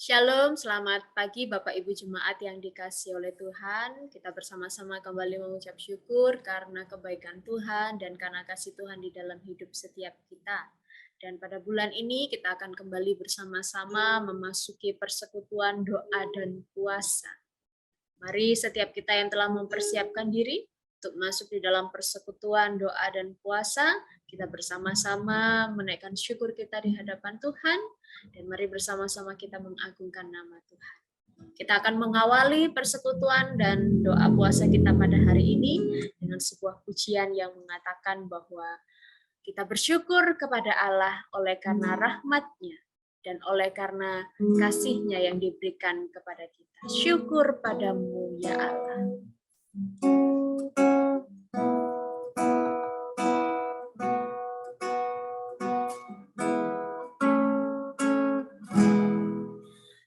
Shalom, selamat pagi Bapak Ibu Jemaat yang dikasihi oleh Tuhan. Kita bersama-sama kembali mengucap syukur karena kebaikan Tuhan dan karena kasih Tuhan di dalam hidup setiap kita. Dan pada bulan ini kita akan kembali bersama-sama memasuki persekutuan doa dan puasa. Mari setiap kita yang telah mempersiapkan diri untuk masuk di dalam persekutuan doa dan puasa, kita bersama-sama menaikkan syukur kita di hadapan Tuhan, dan mari bersama-sama kita mengagungkan nama Tuhan. Kita akan mengawali persekutuan dan doa puasa kita pada hari ini dengan sebuah pujian yang mengatakan bahwa kita bersyukur kepada Allah oleh karena rahmat-Nya dan oleh karena kasih-Nya yang diberikan kepada kita. Syukur padamu ya Allah.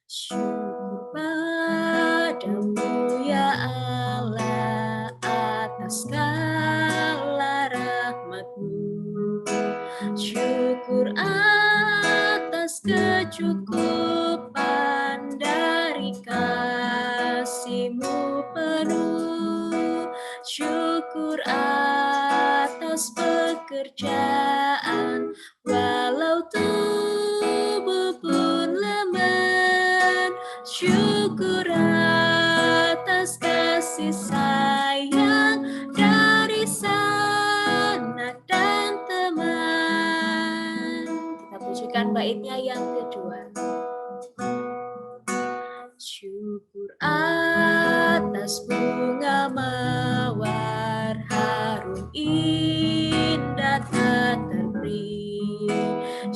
Syukur padamu ya Allah atas segala rahmat-Mu. Syukur atas kecukupan dari kasih-Mu penuh. Syukur atas pekerjaan walau tubuh pun lemah. Syukur atas kasih sayang dari sanak dan teman. Kita pujikan baitnya yang kedua. Syukur atas bunga mawar harum indah tak terberi.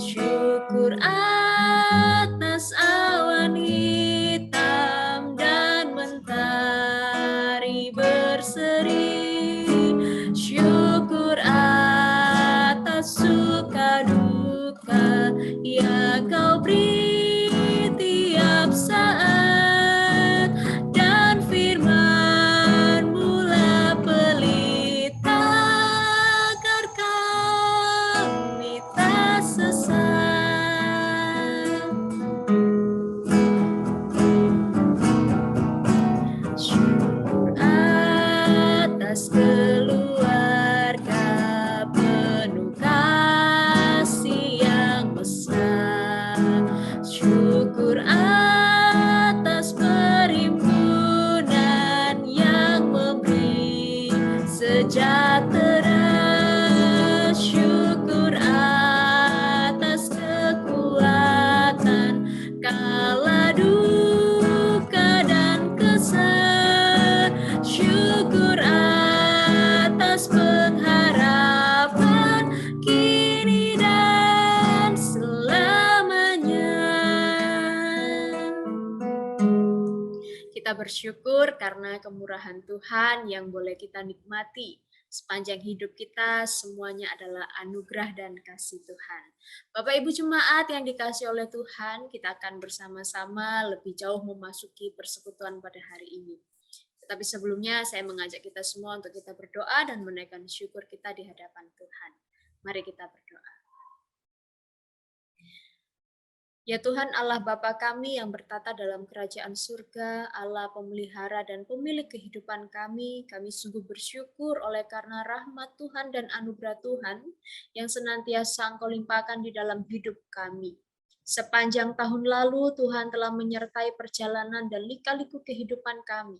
Syukur atas awan hitam dan mentari berseri. Syukur atas suka duka yang Kau beri tiap saat, dan firman-Mu lah pelita agar kami tak sesat. Syukur atas keluarga penuh kasih yang besar. Syukur atas perhimpunan yang memberi sejahtera. Syukur atas kekuatan kala duka dan kesal. Syukur atas pengharapan kini dan selamanya. Kita bersyukur karena kemurahan Tuhan yang boleh kita nikmati sepanjang hidup kita. Semuanya adalah anugerah dan kasih Tuhan. Bapak Ibu Jemaat yang dikasihi oleh Tuhan, kita akan bersama-sama lebih jauh memasuki persekutuan pada hari ini. Tetapi sebelumnya saya mengajak kita semua untuk kita berdoa dan menaikkan syukur kita di hadapan Tuhan. Mari kita berdoa. Ya Tuhan Allah Bapa kami yang bertata dalam kerajaan surga, Allah pemelihara dan pemilik kehidupan kami sungguh bersyukur oleh karena rahmat Tuhan dan anugerah Tuhan yang senantiasa Engkau limpahkan di dalam hidup kami. Sepanjang tahun lalu Tuhan telah menyertai perjalanan dan lika-liku kehidupan kami.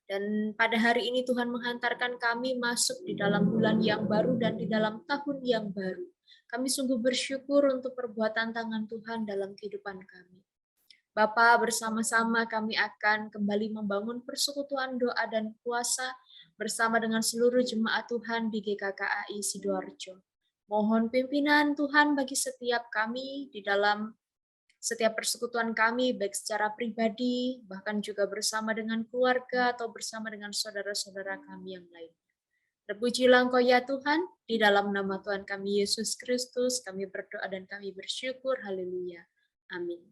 Dan pada hari ini Tuhan menghantarkan kami masuk di dalam bulan yang baru dan di dalam tahun yang baru. Kami sungguh bersyukur untuk perbuatan tangan Tuhan dalam kehidupan kami. Bapa, bersama-sama kami akan kembali membangun persekutuan doa dan puasa bersama dengan seluruh jemaat Tuhan di GKKAI Sidoarjo. Mohon pimpinan Tuhan bagi setiap kami di dalam setiap persekutuan kami, baik secara pribadi, bahkan juga bersama dengan keluarga atau bersama dengan saudara-saudara kami yang lain. Terpujilah Engkau ya Tuhan, di dalam nama Tuhan kami Yesus Kristus, kami berdoa dan kami bersyukur, haleluya, amin.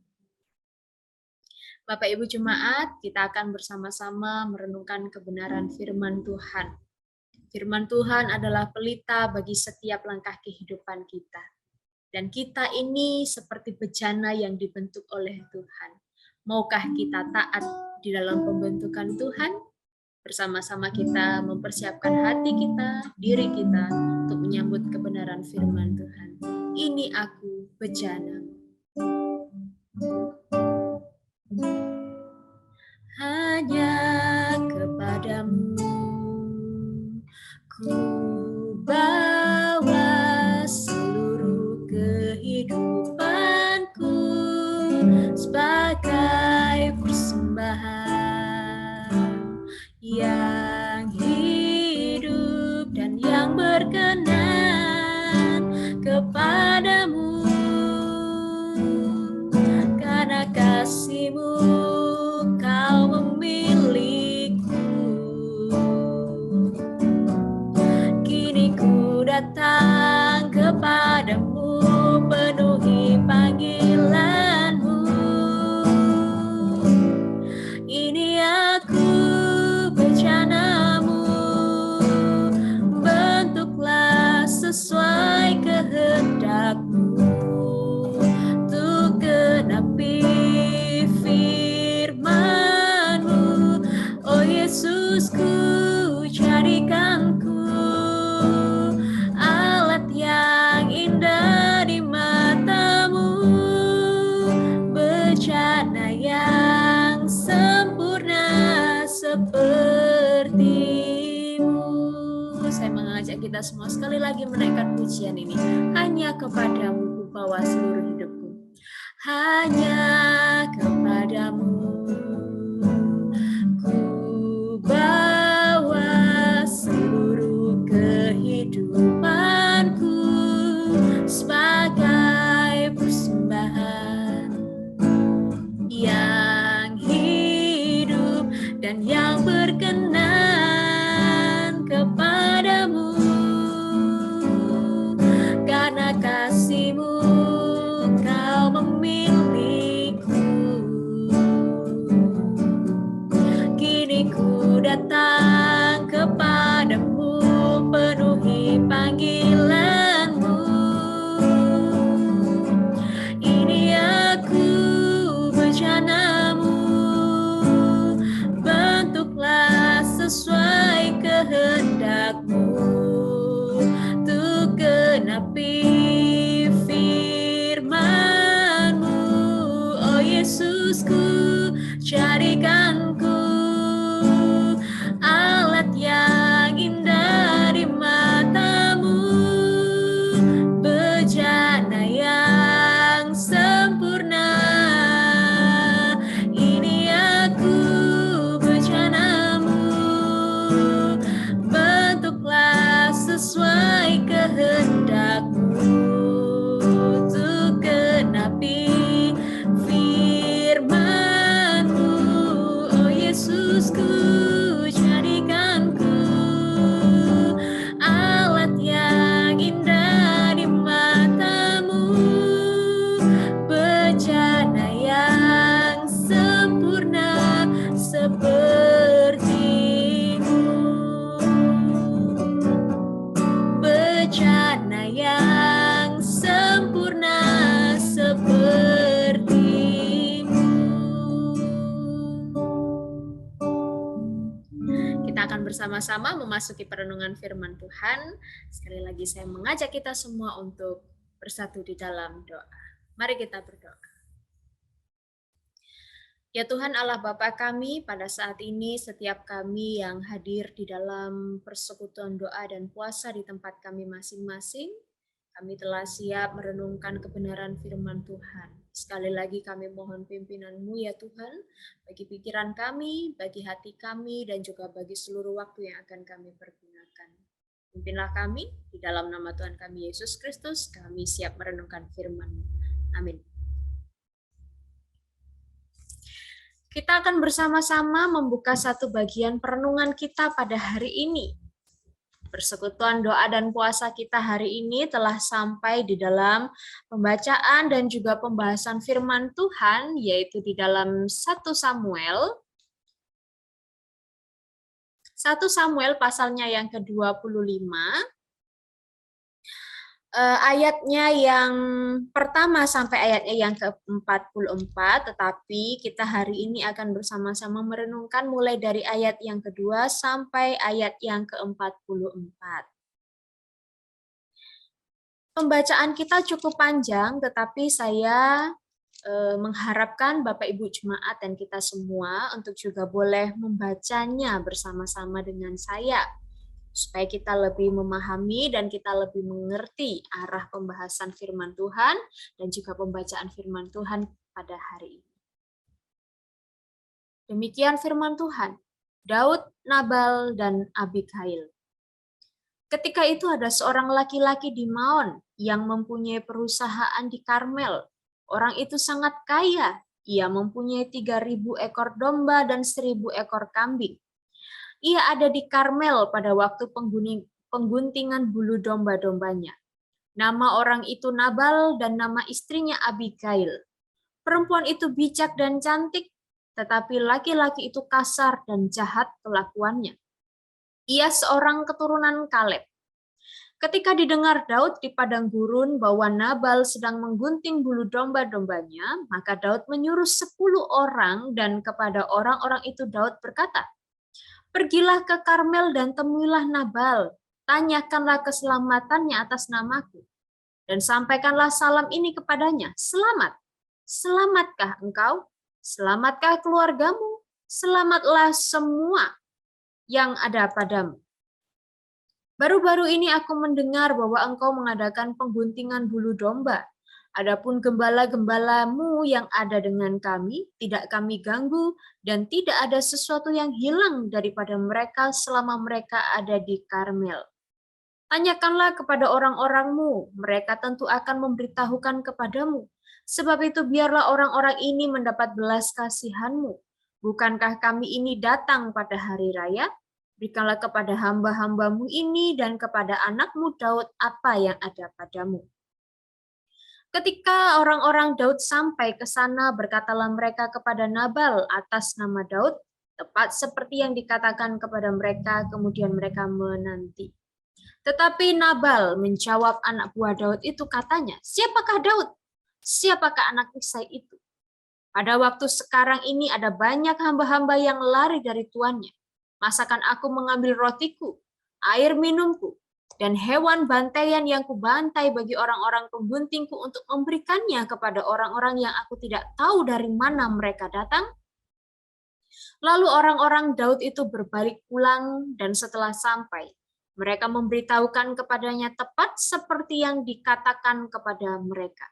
Bapak Ibu Jemaat, kita akan bersama-sama merenungkan kebenaran firman Tuhan. Firman Tuhan adalah pelita bagi setiap langkah kehidupan kita. Dan kita ini seperti bejana yang dibentuk oleh Tuhan. Maukah kita taat di dalam pembentukan Tuhan? Bersama-sama kita mempersiapkan hati kita, diri kita, untuk menyambut kebenaran firman Tuhan. Ini aku, bejana. Hanya kepadamu ku bawa seluruh kehidupanku sebagai persembahan yang hidup dan yang berkenan kepadamu, karena kasih-Mu Kau memilihku. Kini ku datang kepadamu, penuhi panggilan-Mu. Ini aku, bejana-Mu, bentuklah sesuai kehendak-Mu, untuk genapi firman-Mu. Oh Yesus, ku jadikan ku alat yang indah di mata-Mu, bejana yang sempurna seperti-Mu. Saya mengajak kita semua sekali lagi menaikkan pujian ini. Hanya kepadamu ku bawa seluruh hidupku. Hanya kepadamu ku bawa seluruh kehidupanku sebagai persembahan yang hidup dan yang berkenan kepadamu, karena kasih-Mu Kau memilihku. Kini ku datang kepadamu, penuhi panggilan-Mu. Ini aku, bejana-Mu, bentuklah sesuai kehendak-Mu, untuk genapi firman-Mu. Oh Yesus, ku jadikan ku alat yang indah di mata-Mu, bejana yang sempurna. Ini aku, bejana-Mu, bentuklah sesuai kehendak-Mu, untuk genapi firman-Mu. Oh Yesus, ku jadikan ku alat yang indah di mata-Mu, bejana yang sempurna seperti-Mu, bejana yang sempurna seperti-Mu. Kita akan bersama-sama memasuki perenungan firman Tuhan. Sekali lagi saya mengajak kita semua untuk bersatu di dalam doa. Mari kita berdoa. Ya Tuhan Allah Bapa kami, pada saat ini setiap kami yang hadir di dalam persekutuan doa dan puasa di tempat kami masing-masing, kami telah siap merenungkan kebenaran firman Tuhan. Sekali lagi kami mohon pimpinan-Mu ya Tuhan, bagi pikiran kami, bagi hati kami, dan juga bagi seluruh waktu yang akan kami pergunakan. Pimpinlah kami, di dalam nama Tuhan kami Yesus Kristus, kami siap merenungkan firman-Mu. Amin. Kita akan bersama-sama membuka satu bagian perenungan kita pada hari ini. Persekutuan doa dan puasa kita hari ini telah sampai di dalam pembacaan dan juga pembahasan firman Tuhan, yaitu di dalam 1 Samuel. 1 Samuel pasalnya yang ke-25. Ayatnya yang pertama sampai ayatnya yang ke-44, tetapi kita hari ini akan bersama-sama merenungkan mulai dari ayat yang kedua sampai ayat yang ke-44. Pembacaan kita cukup panjang, tetapi saya mengharapkan Bapak Ibu Jemaat dan kita semua untuk juga boleh membacanya bersama-sama dengan saya, supaya kita lebih memahami dan kita lebih mengerti arah pembahasan firman Tuhan dan juga pembacaan firman Tuhan pada hari ini. Demikian firman Tuhan, Daud, Nabal, dan Abigail. Ketika itu ada seorang laki-laki di Maon yang mempunyai perusahaan di Karmel. Orang itu sangat kaya. Ia mempunyai 3.000 ekor domba dan 1.000 ekor kambing. Ia ada di Karmel pada waktu pengguntingan bulu domba-dombanya. Nama orang itu Nabal dan nama istrinya Abigail. Perempuan itu bijak dan cantik, tetapi laki-laki itu kasar dan jahat kelakuannya. Ia seorang keturunan Kaleb. Ketika didengar Daud di padang gurun bahwa Nabal sedang menggunting bulu domba-dombanya, maka Daud menyuruh 10 orang dan kepada orang-orang itu Daud berkata, "Pergilah ke Karmel dan temuilah Nabal, tanyakanlah keselamatannya atas namaku, dan sampaikanlah salam ini kepadanya, selamat. Selamatkah engkau? Selamatkah keluargamu? Selamatlah semua yang ada padamu. Baru-baru ini aku mendengar bahwa engkau mengadakan pengguntingan bulu domba. Adapun gembala-gembalamu yang ada dengan kami, tidak kami ganggu, dan tidak ada sesuatu yang hilang daripada mereka selama mereka ada di Karmel. Tanyakanlah kepada orang-orangmu, mereka tentu akan memberitahukan kepadamu. Sebab itu biarlah orang-orang ini mendapat belas kasihanmu. Bukankah kami ini datang pada hari raya? Berikanlah kepada hamba-hambamu ini dan kepada anakmu Daud apa yang ada padamu." Ketika orang-orang Daud sampai ke sana, berkatalah mereka kepada Nabal atas nama Daud, tepat seperti yang dikatakan kepada mereka, kemudian mereka menanti. Tetapi Nabal menjawab anak buah Daud itu, katanya, "Siapakah Daud? Siapakah anak Isai itu? Pada waktu sekarang ini ada banyak hamba-hamba yang lari dari tuannya. Masakan aku mengambil rotiku, air minumku, dan hewan bantaian yang kubantai bagi orang-orang pengguntingku untuk memberikannya kepada orang-orang yang aku tidak tahu dari mana mereka datang?" Lalu orang-orang Daud itu berbalik pulang, dan setelah sampai, mereka memberitahukan kepadanya tepat seperti yang dikatakan kepada mereka.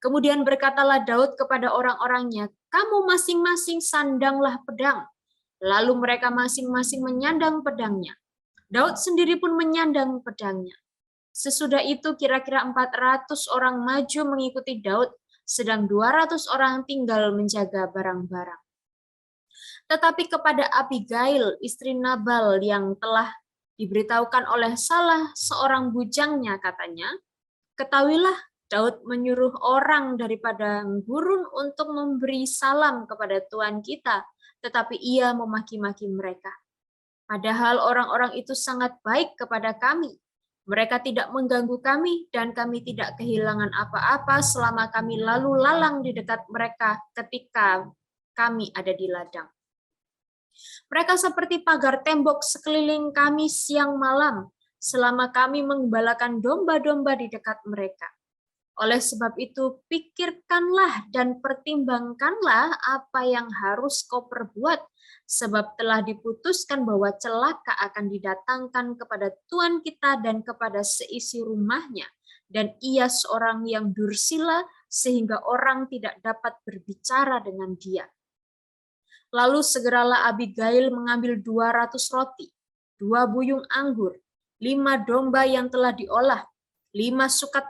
Kemudian berkatalah Daud kepada orang-orangnya, "Kamu masing-masing sandanglah pedang." Lalu mereka masing-masing menyandang pedangnya. Daud sendiri pun menyandang pedangnya. Sesudah itu kira-kira 400 orang maju mengikuti Daud, sedang 200 orang tinggal menjaga barang-barang. Tetapi kepada Abigail, istri Nabal yang telah diberitahukan oleh salah seorang bujangnya, katanya, "Ketahuilah, Daud menyuruh orang daripada gurun untuk memberi salam kepada Tuhan kita, tetapi ia memaki-maki mereka. Padahal orang-orang itu sangat baik kepada kami. Mereka tidak mengganggu kami, dan kami tidak kehilangan apa-apa selama kami lalu lalang di dekat mereka ketika kami ada di ladang. Mereka seperti pagar tembok sekeliling kami siang malam, selama kami menggembalakan domba-domba di dekat mereka. Oleh sebab itu, pikirkanlah dan pertimbangkanlah apa yang harus kau perbuat, sebab telah diputuskan bahwa celaka akan didatangkan kepada Tuhan kita dan kepada seisi rumahnya, dan ia seorang yang dursila sehingga orang tidak dapat berbicara dengan dia. Lalu segeralah Abigail mengambil 200 roti, 2 buyung anggur, 5 domba yang telah diolah, 5 sukat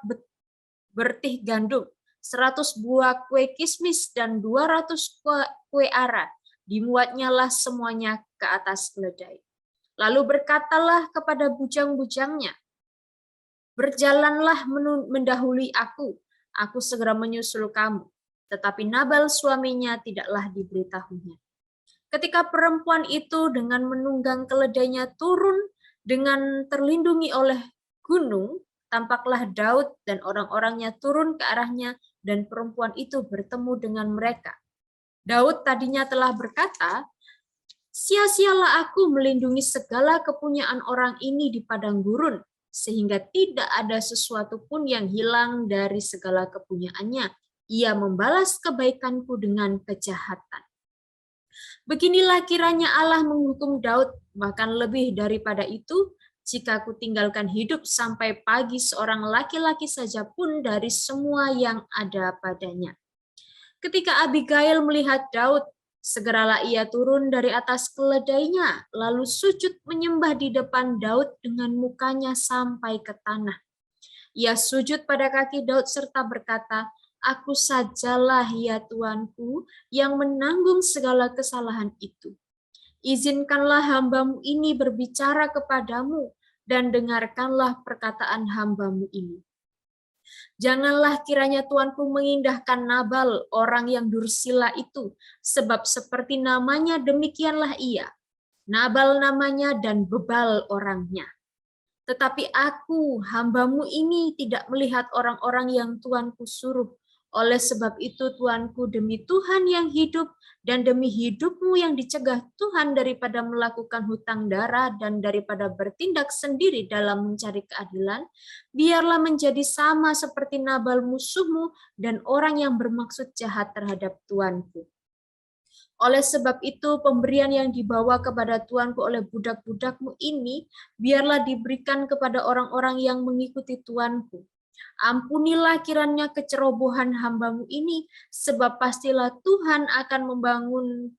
bertih gandum, 100 buah kue kismis, dan 200 kue ara. Dimuatnya lah semuanya ke atas keledai. Lalu berkatalah kepada bujang-bujangnya, "Berjalanlah mendahului aku segera menyusul kamu." Tetapi Nabal suaminya tidaklah diberitahunya. Ketika perempuan itu dengan menunggang keledainya turun dengan terlindungi oleh gunung, tampaklah Daud dan orang-orangnya turun ke arahnya dan perempuan itu bertemu dengan mereka. Daud tadinya telah berkata, "Sia-sialah aku melindungi segala kepunyaan orang ini di padang gurun, sehingga tidak ada sesuatu pun yang hilang dari segala kepunyaannya. Ia membalas kebaikanku dengan kejahatan." Beginilah kiranya Allah menghukum Daud, bahkan lebih daripada itu, jika aku tinggalkan hidup sampai pagi seorang laki-laki saja pun dari semua yang ada padanya. Ketika Abigail melihat Daud, segeralah ia turun dari atas keledainya, lalu sujud menyembah di depan Daud dengan mukanya sampai ke tanah. Ia sujud pada kaki Daud serta berkata, "Aku sajalah ya Tuanku yang menanggung segala kesalahan itu. Izinkanlah hambamu ini berbicara kepadamu dan dengarkanlah perkataan hambamu ini. Janganlah kiranya Tuanku mengindahkan Nabal, orang yang dursila itu, sebab seperti namanya demikianlah ia. Nabal namanya dan bebal orangnya. Tetapi aku, hambamu ini, tidak melihat orang-orang yang Tuanku suruh. Oleh sebab itu, Tuanku, demi Tuhan yang hidup dan demi hidupmu yang dicegah Tuhan daripada melakukan hutang darah dan daripada bertindak sendiri dalam mencari keadilan, biarlah menjadi sama seperti Nabal musuhmu dan orang yang bermaksud jahat terhadap Tuanku. Oleh sebab itu, pemberian yang dibawa kepada Tuanku oleh budak-budakmu ini, biarlah diberikan kepada orang-orang yang mengikuti Tuanku. Ampunilah kiranya kecerobohan hambamu ini, sebab pastilah Tuhan akan membangun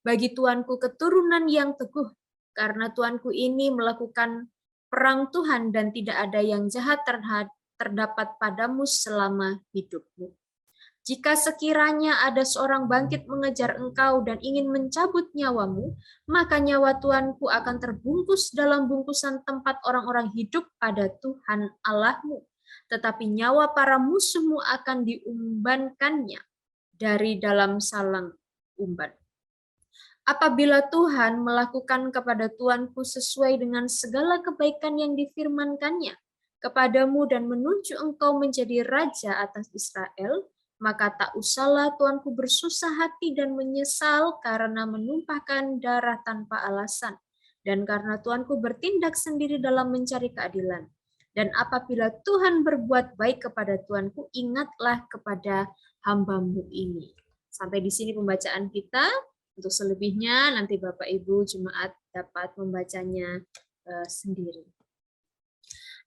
bagi Tuanku keturunan yang teguh, karena Tuanku ini melakukan perang Tuhan dan tidak ada yang jahat terdapat padamu selama hidupmu. Jika sekiranya ada seorang bangkit mengejar engkau dan ingin mencabut nyawamu, maka nyawa Tuanku akan terbungkus dalam bungkusan tempat orang-orang hidup pada Tuhan Allahmu. Tetapi nyawa para musuhmu akan diumbankannya dari dalam salang umban. Apabila Tuhan melakukan kepada Tuanku sesuai dengan segala kebaikan yang difirmankannya kepadamu dan menunjuk engkau menjadi raja atas Israel, maka tak usahlah Tuanku bersusah hati dan menyesal karena menumpahkan darah tanpa alasan, dan karena Tuanku bertindak sendiri dalam mencari keadilan. Dan apabila Tuhan berbuat baik kepada Tuanku, ingatlah kepada hambamu ini. Sampai di sini pembacaan kita. Untuk selebihnya nanti Bapak Ibu Jemaat dapat membacanya sendiri.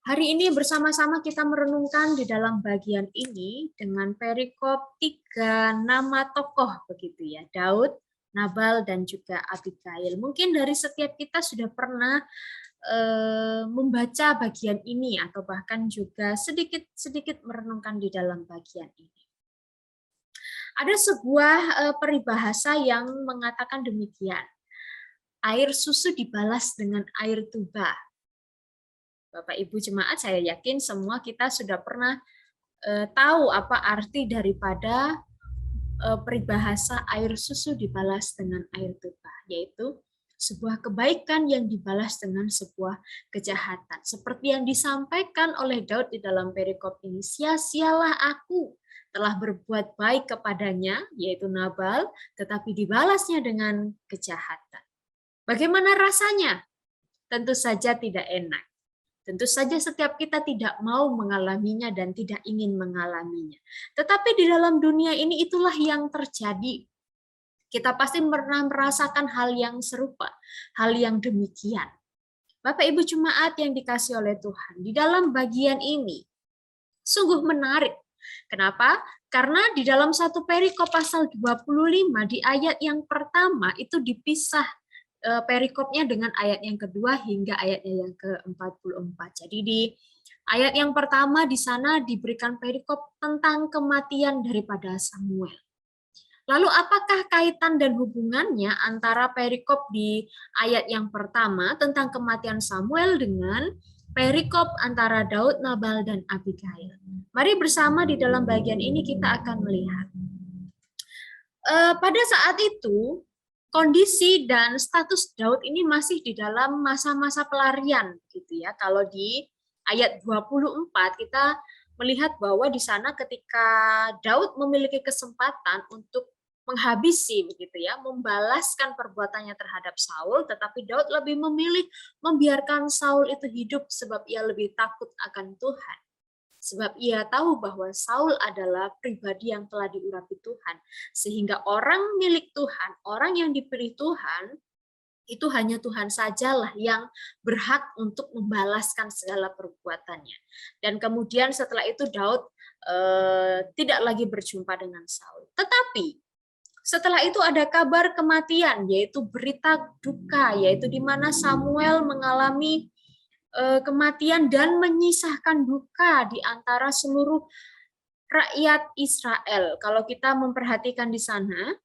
Hari ini bersama-sama kita merenungkan di dalam bagian ini dengan perikop 3 nama tokoh begitu ya, Daud, Nabal, dan juga Abigail. Mungkin dari setiap kita sudah pernah membaca bagian ini atau bahkan juga sedikit merenungkan di dalam bagian ini. Ada sebuah peribahasa yang mengatakan demikian, air susu dibalas dengan air tuba. Bapak Ibu Jemaat, saya yakin semua kita sudah pernah tahu apa arti daripada peribahasa air susu dibalas dengan air tuba, yaitu sebuah kebaikan yang dibalas dengan sebuah kejahatan. Seperti yang disampaikan oleh Daud di dalam perikop ini, sia-sialah aku telah berbuat baik kepadanya, yaitu Nabal, tetapi dibalasnya dengan kejahatan. Bagaimana rasanya? Tentu saja tidak enak. Tentu saja setiap kita tidak mau mengalaminya dan tidak ingin mengalaminya. Tetapi di dalam dunia ini itulah yang terjadi. Kita pasti pernah merasakan hal yang serupa, hal yang demikian. Bapak Ibu Jemaat yang dikasihi oleh Tuhan, di dalam bagian ini sungguh menarik. Kenapa? Karena di dalam satu perikop pasal 25 di ayat yang pertama itu dipisah perikopnya dengan ayat yang kedua hingga ayatnya yang ke-44. Jadi di ayat yang pertama di sana diberikan perikop tentang kematian daripada Samuel. Lalu apakah kaitan dan hubungannya antara perikop di ayat yang pertama tentang kematian Samuel dengan perikop antara Daud, Nabal, dan Abigail? Mari bersama di dalam bagian ini kita akan melihat. Pada saat itu, kondisi dan status Daud ini masih di dalam masa-masa pelarian gitu ya. Kalau di ayat 24 kita melihat bahwa di sana ketika Daud memiliki kesempatan untuk menghabisi begitu ya, membalaskan perbuatannya terhadap Saul, tetapi Daud lebih memilih membiarkan Saul itu hidup sebab ia lebih takut akan Tuhan. Sebab ia tahu bahwa Saul adalah pribadi yang telah diurapi Tuhan. Sehingga orang milik Tuhan, orang yang dipilih Tuhan, itu hanya Tuhan sajalah yang berhak untuk membalaskan segala perbuatannya. Dan kemudian setelah itu Daud tidak lagi berjumpa dengan Saul. Tetapi setelah itu ada kabar kematian, yaitu berita duka, yaitu di mana Samuel mengalami kematian dan menyisahkan duka di antara seluruh rakyat Israel. Kalau kita memperhatikan di sana,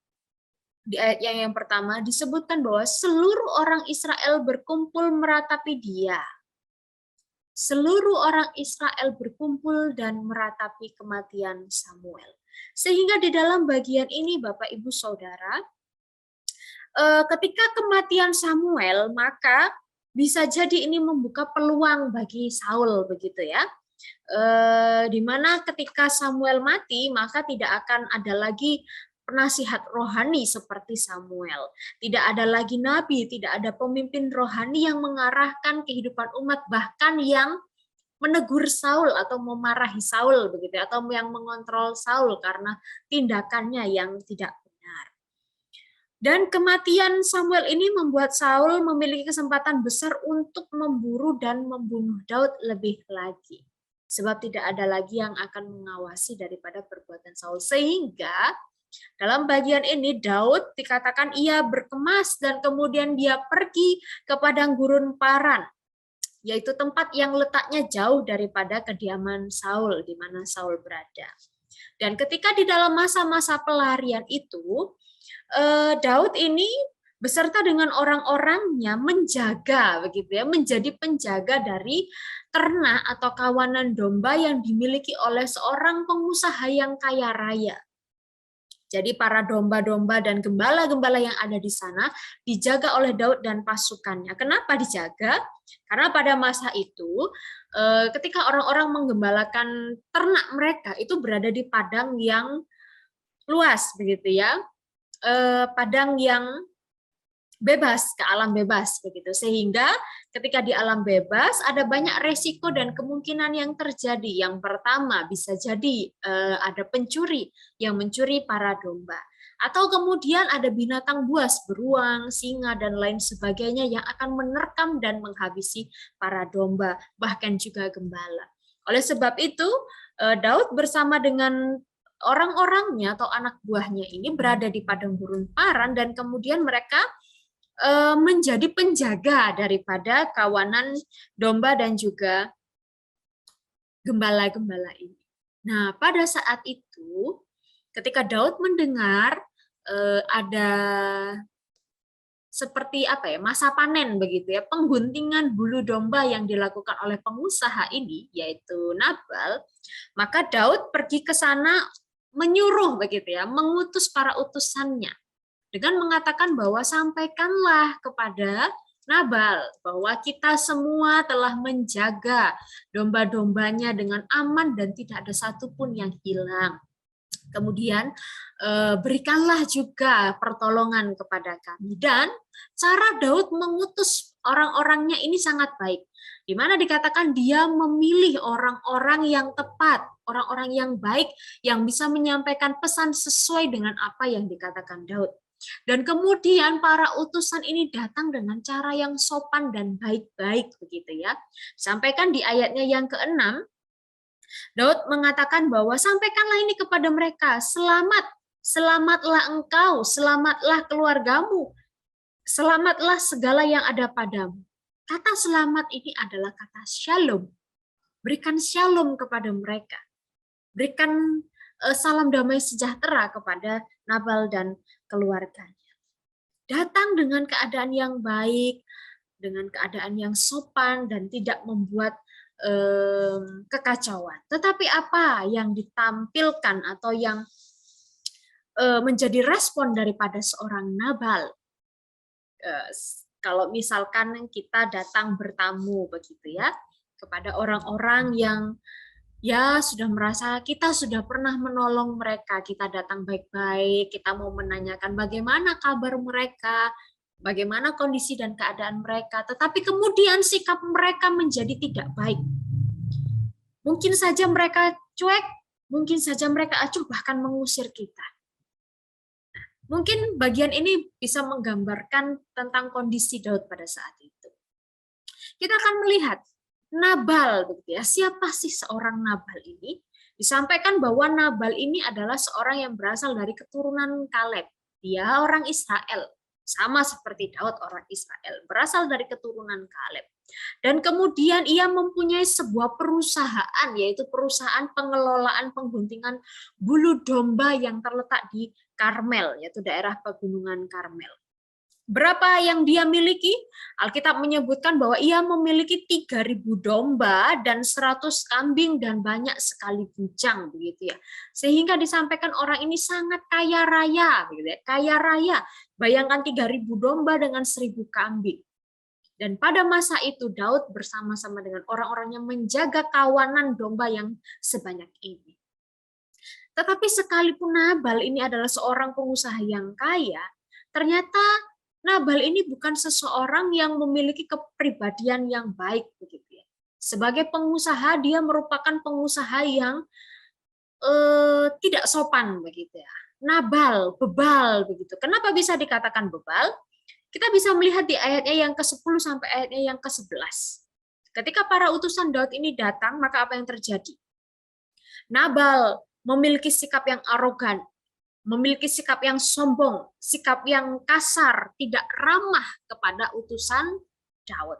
di ayat yang pertama disebutkan bahwa seluruh orang Israel berkumpul meratapi dia. Seluruh orang Israel berkumpul dan meratapi kematian Samuel. Sehingga di dalam bagian ini, Bapak, Ibu, Saudara, ketika kematian Samuel, maka bisa jadi ini membuka peluang bagi Saul, begitu ya. Di mana ketika Samuel mati, maka tidak akan ada lagi penasihat rohani seperti Samuel. Tidak ada lagi nabi, tidak ada pemimpin rohani yang mengarahkan kehidupan umat, bahkan yang menegur Saul atau memarahi Saul begitu, atau yang mengontrol Saul karena tindakannya yang tidak benar. Dan kematian Samuel ini membuat Saul memiliki kesempatan besar untuk memburu dan membunuh Daud lebih lagi. Sebab tidak ada lagi yang akan mengawasi daripada perbuatan Saul. Sehingga dalam bagian ini Daud dikatakan ia berkemas dan kemudian dia pergi ke padang gurun Paran, yaitu tempat yang letaknya jauh daripada kediaman Saul, di mana Saul berada. Dan ketika di dalam masa-masa pelarian itu, Daud ini beserta dengan orang-orangnya menjaga, begitu ya, menjadi penjaga dari ternak atau kawanan domba yang dimiliki oleh seorang pengusaha yang kaya raya. Jadi para domba-domba dan gembala-gembala yang ada di sana dijaga oleh Daud dan pasukannya. Kenapa dijaga? Karena pada masa itu ketika orang-orang menggembalakan ternak mereka itu berada di padang yang luas begitu ya. Padang yang bebas, ke alam bebas begitu. Sehingga ketika di alam bebas ada banyak resiko dan kemungkinan yang terjadi. Yang pertama bisa jadi ada pencuri yang mencuri para domba. Atau kemudian ada binatang buas, beruang, singa, dan lain sebagainya yang akan menerkam dan menghabisi para domba, bahkan juga gembala. Oleh sebab itu, Daud bersama dengan orang-orangnya atau anak buahnya ini berada di padang gurun Paran, dan kemudian mereka menjadi penjaga daripada kawanan domba dan juga gembala-gembala ini. Nah, pada saat itu, ketika Daud mendengar ada seperti apa ya, masa panen begitu ya, pengguntingan bulu domba yang dilakukan oleh pengusaha ini, yaitu Nabal, maka Daud pergi ke sana menyuruh begitu ya, mengutus para utusannya dengan mengatakan bahwa sampaikanlah kepada Nabal bahwa kita semua telah menjaga domba-dombanya dengan aman dan tidak ada satupun yang hilang. Kemudian berikanlah juga pertolongan kepada kami. Dan cara Daud mengutus orang-orangnya ini sangat baik, di mana dikatakan dia memilih orang-orang yang tepat, orang-orang yang baik, yang bisa menyampaikan pesan sesuai dengan apa yang dikatakan Daud. Dan kemudian para utusan ini datang dengan cara yang sopan dan baik-baik begitu ya. Sampaikan di ayatnya yang ke-6, Daud mengatakan bahwa sampaikanlah ini kepada mereka, selamat, selamatlah engkau, selamatlah keluargamu, selamatlah segala yang ada padamu. Kata selamat ini adalah kata shalom. Berikan shalom kepada mereka. Berikan salam damai sejahtera kepada Nabal dan keluarganya. Datang dengan keadaan yang baik, dengan keadaan yang sopan dan tidak membuat kekacauan. Tetapi apa yang ditampilkan atau yang menjadi respon daripada seorang Nabal? Kalau misalkan kita datang bertamu begitu ya kepada orang-orang yang ya sudah merasa kita sudah pernah menolong mereka, kita datang baik-baik, kita mau menanyakan bagaimana kabar mereka, bagaimana kondisi dan keadaan mereka, tetapi kemudian sikap mereka menjadi tidak baik. Mungkin saja mereka cuek, mungkin saja mereka acuh, bahkan mengusir kita. Mungkin bagian ini bisa menggambarkan tentang kondisi Daud pada saat itu. Kita akan melihat Nabal, begitu ya. Siapa sih seorang Nabal ini? Disampaikan bahwa Nabal ini adalah seorang yang berasal dari keturunan Kaleb. Dia orang Israel, sama seperti Daud orang Israel, berasal dari keturunan Kaleb. Dan kemudian ia mempunyai sebuah perusahaan, yaitu perusahaan pengelolaan pengguntingan bulu domba yang terletak di Karmel, yaitu daerah pegunungan Karmel. Berapa yang dia miliki? Alkitab menyebutkan bahwa ia memiliki 3.000 domba dan 100 kambing dan banyak sekali bujang, begitu ya. Sehingga disampaikan orang ini sangat kaya raya, begitu ya. Kaya raya. Bayangkan 3.000 domba dengan 1.000 kambing. Dan pada masa itu Daud bersama-sama dengan orang-orangnya menjaga kawanan domba yang sebanyak ini. Tetapi sekalipun Nabal ini adalah seorang pengusaha yang kaya, ternyata Nabal ini bukan seseorang yang memiliki kepribadian yang baik, begitu ya. Sebagai pengusaha, dia merupakan pengusaha yang tidak sopan, begitu ya. Nabal, bebal, begitu. Kenapa bisa dikatakan bebal? Kita bisa melihat di ayatnya yang ke-10 sampai ayatnya yang ke-11. Ketika para utusan Daud ini datang, maka apa yang terjadi? Nabal memiliki sikap yang arogan, memiliki sikap yang sombong, sikap yang kasar, tidak ramah kepada utusan Daud.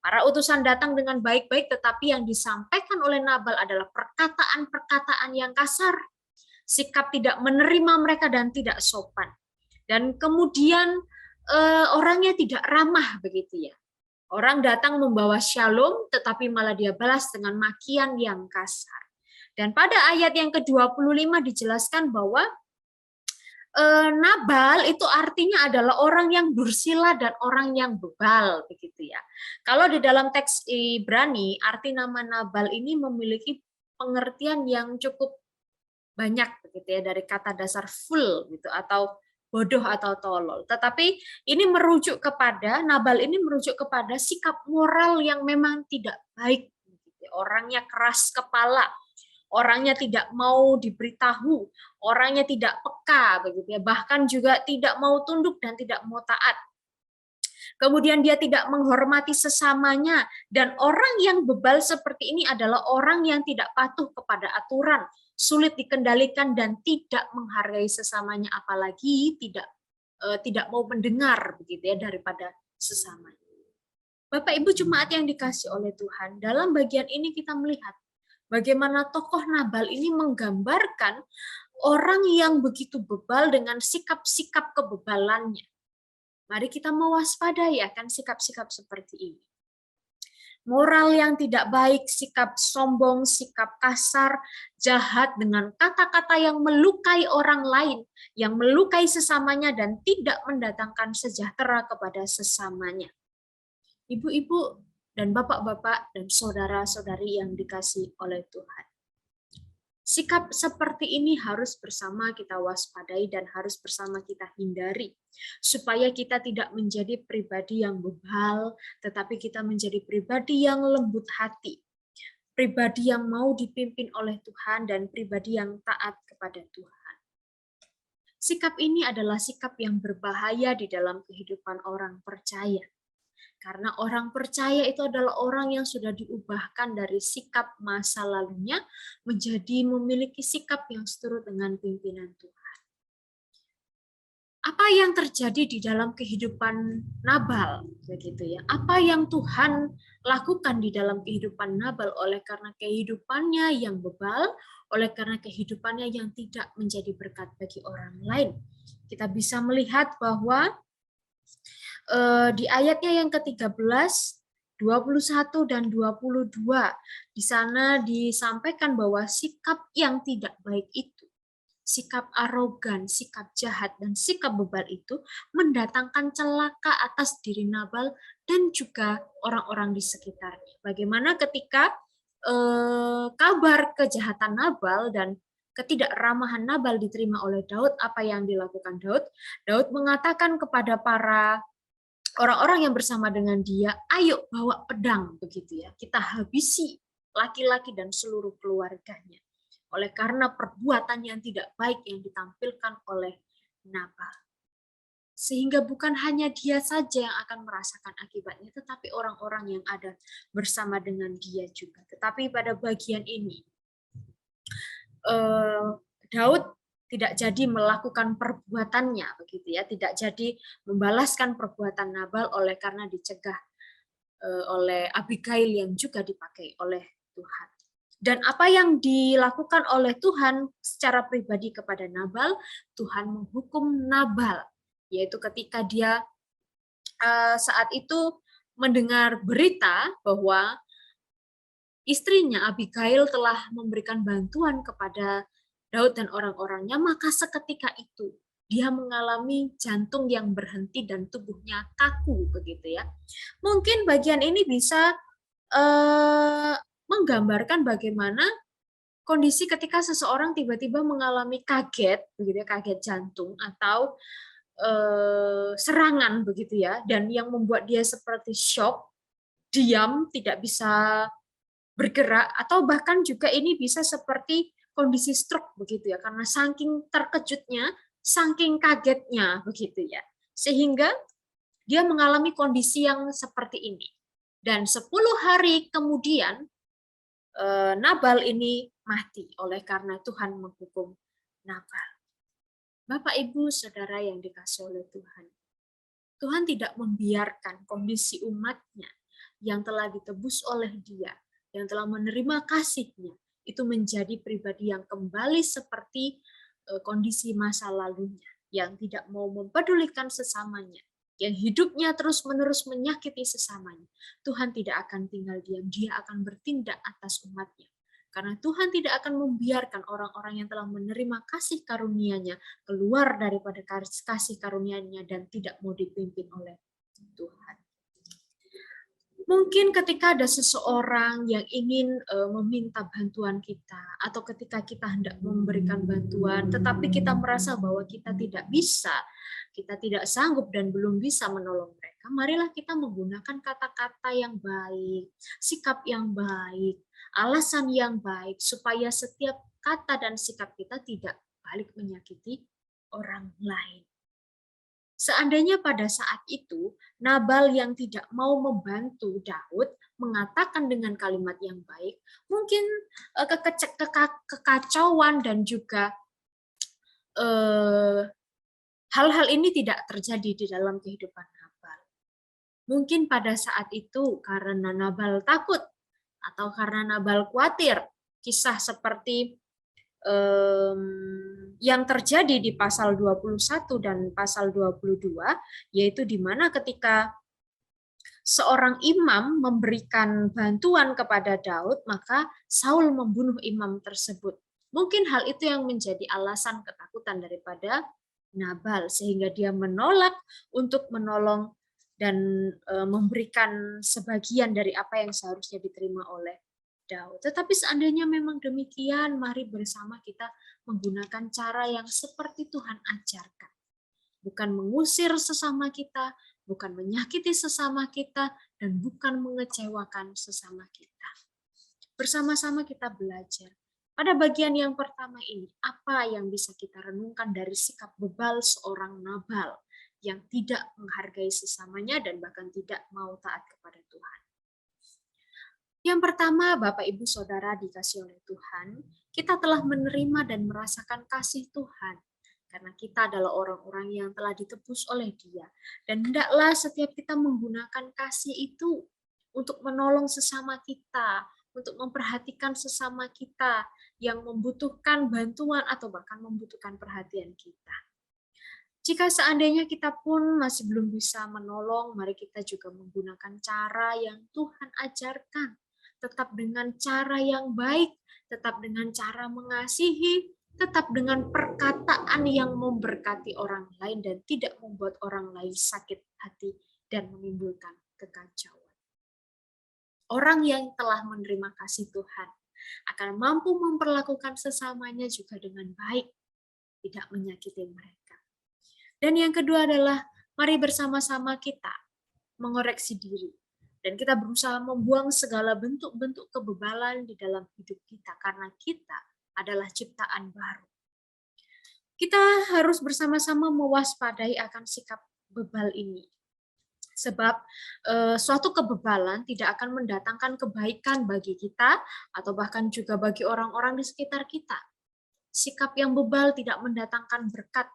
Para utusan datang dengan baik-baik, tetapi yang disampaikan oleh Nabal adalah perkataan-perkataan yang kasar, sikap tidak menerima mereka dan tidak sopan. Dan kemudian orangnya tidak ramah, begitu ya. Orang datang membawa shalom, tetapi malah dia balas dengan makian yang kasar. Dan pada ayat yang ke-25 dijelaskan bahwa Nabal itu artinya adalah orang yang dursila dan orang yang bebal, begitu ya. Kalau di dalam teks Ibrani, arti nama Nabal ini memiliki pengertian yang cukup banyak, begitu ya, dari kata dasar full gitu atau bodoh atau tolol. Tetapi ini merujuk kepada Nabal ini merujuk kepada sikap moral yang memang tidak baik, begitu ya. Orangnya keras kepala, orangnya tidak mau diberitahu, orangnya tidak peka, begitu ya. Bahkan juga tidak mau tunduk dan tidak mau taat. Kemudian dia tidak menghormati sesamanya, dan orang yang bebal seperti ini adalah orang yang tidak patuh kepada aturan, sulit dikendalikan dan tidak menghargai sesamanya, apalagi tidak mau mendengar, begitu ya, daripada sesamanya. Bapak Ibu jemaat yang dikasih oleh Tuhan, dalam bagian ini kita melihat bagaimana tokoh Nabal ini menggambarkan orang yang begitu bebal dengan sikap-sikap kebebalannya. Mari kita mewaspadai akan sikap-sikap seperti ini. Moral yang tidak baik, sikap sombong, sikap kasar, jahat dengan kata-kata yang melukai orang lain, yang melukai sesamanya dan tidak mendatangkan sejahtera kepada sesamanya. Ibu-ibu dan bapak-bapak dan saudara-saudari yang dikasihi oleh Tuhan. Sikap seperti ini harus bersama kita waspadai dan harus bersama kita hindari, supaya kita tidak menjadi pribadi yang bebal, tetapi kita menjadi pribadi yang lembut hati, pribadi yang mau dipimpin oleh Tuhan, dan pribadi yang taat kepada Tuhan. Sikap ini adalah sikap yang berbahaya di dalam kehidupan orang percaya. Karena orang percaya itu adalah orang yang sudah diubahkan dari sikap masa lalunya menjadi memiliki sikap yang seturut dengan pimpinan Tuhan. Apa yang terjadi di dalam kehidupan Nabal, begitu ya? Apa yang Tuhan lakukan di dalam kehidupan Nabal oleh karena kehidupannya yang bebal, oleh karena kehidupannya yang tidak menjadi berkat bagi orang lain. Kita bisa melihat bahwa di ayatnya yang ke-13, 21 dan 22, di sana disampaikan bahwa sikap yang tidak baik itu, sikap arogan, sikap jahat, dan sikap bebal itu mendatangkan celaka atas diri Nabal dan juga orang-orang di sekitarnya. Bagaimana ketika kabar kejahatan Nabal dan ketidakramahan Nabal diterima oleh Daud, apa yang dilakukan Daud? Daud mengatakan kepada para orang-orang yang bersama dengan dia, ayo bawa pedang, begitu ya, kita habisi laki-laki dan seluruh keluarganya. Oleh karena perbuatan yang tidak baik yang ditampilkan oleh Nabal. Sehingga bukan hanya dia saja yang akan merasakan akibatnya, tetapi orang-orang yang ada bersama dengan dia juga. Tetapi pada bagian ini, Daud tidak jadi melakukan perbuatannya, begitu ya, tidak jadi membalaskan perbuatan Nabal oleh karena dicegah oleh Abigail yang juga dipakai oleh Tuhan. Dan apa yang dilakukan oleh Tuhan secara pribadi kepada Nabal, Tuhan menghukum Nabal, yaitu ketika dia saat itu mendengar berita bahwa istrinya Abigail telah memberikan bantuan kepada Daud dan orang-orangnya, maka seketika itu dia mengalami jantung yang berhenti dan tubuhnya kaku, begitu ya. Mungkin bagian ini bisa menggambarkan bagaimana kondisi ketika seseorang tiba-tiba mengalami kaget, begitu ya, kaget jantung atau serangan, begitu ya, dan yang membuat dia seperti shock, diam, tidak bisa bergerak, atau bahkan juga ini bisa seperti kondisi stroke, begitu ya, karena saking terkejutnya, saking kagetnya, begitu ya, sehingga dia mengalami kondisi yang seperti ini. Dan 10 hari kemudian Nabal ini mati oleh karena Tuhan menghukum Nabal. Bapak, Ibu, Saudara yang dikasihi oleh Tuhan, Tuhan tidak membiarkan kondisi umatnya yang telah ditebus oleh Dia, yang telah menerima kasih-Nya, itu menjadi pribadi yang kembali seperti kondisi masa lalunya, yang tidak mau mempedulikan sesamanya, yang hidupnya terus-menerus menyakiti sesamanya. Tuhan tidak akan tinggal diam, Dia akan bertindak atas umatnya. Karena Tuhan tidak akan membiarkan orang-orang yang telah menerima kasih karunia-Nya keluar daripada kasih karunia-Nya dan tidak mau dipimpin oleh Tuhan. Mungkin ketika ada seseorang yang ingin meminta bantuan kita, atau ketika kita hendak memberikan bantuan, tetapi kita merasa bahwa kita tidak bisa, kita tidak sanggup dan belum bisa menolong mereka, marilah kita menggunakan kata-kata yang baik, sikap yang baik, alasan yang baik, supaya setiap kata dan sikap kita tidak balik menyakiti orang lain. Seandainya pada saat itu Nabal yang tidak mau membantu Daud mengatakan dengan kalimat yang baik, mungkin kekacauan dan juga hal-hal ini tidak terjadi di dalam kehidupan Nabal. Mungkin pada saat itu karena Nabal takut atau karena Nabal khawatir, kisah seperti yang terjadi di pasal 21 dan pasal 22, yaitu di mana ketika seorang imam memberikan bantuan kepada Daud, maka Saul membunuh imam tersebut. Mungkin hal itu yang menjadi alasan ketakutan daripada Nabal, sehingga dia menolak untuk menolong dan memberikan sebagian dari apa yang seharusnya diterima oleh Daud. Tetapi seandainya memang demikian, mari bersama kita menggunakan cara yang seperti Tuhan ajarkan. Bukan mengusir sesama kita, bukan menyakiti sesama kita, dan bukan mengecewakan sesama kita. Bersama-sama kita belajar. Pada bagian yang pertama ini, apa yang bisa kita renungkan dari sikap bebal seorang Nabal yang tidak menghargai sesamanya dan bahkan tidak mau taat kepada Tuhan. Yang pertama, Bapak, Ibu, Saudara dikasihi oleh Tuhan, kita telah menerima dan merasakan kasih Tuhan, karena kita adalah orang-orang yang telah ditebus oleh Dia. Dan hendaklah setiap kita menggunakan kasih itu untuk menolong sesama kita, untuk memperhatikan sesama kita yang membutuhkan bantuan atau bahkan membutuhkan perhatian kita. Jika seandainya kita pun masih belum bisa menolong, mari kita juga menggunakan cara yang Tuhan ajarkan. Tetap dengan cara yang baik, tetap dengan cara mengasihi, tetap dengan perkataan yang memberkati orang lain dan tidak membuat orang lain sakit hati dan menimbulkan kekacauan. Orang yang telah menerima kasih Tuhan akan mampu memperlakukan sesamanya juga dengan baik, tidak menyakiti mereka. Dan yang kedua adalah, mari bersama-sama kita mengoreksi diri. Dan kita berusaha membuang segala bentuk-bentuk kebebalan di dalam hidup kita, karena kita adalah ciptaan baru. Kita harus bersama-sama mewaspadai akan sikap bebal ini. Sebab suatu kebebalan tidak akan mendatangkan kebaikan bagi kita atau bahkan juga bagi orang-orang di sekitar kita. Sikap yang bebal tidak mendatangkan berkat,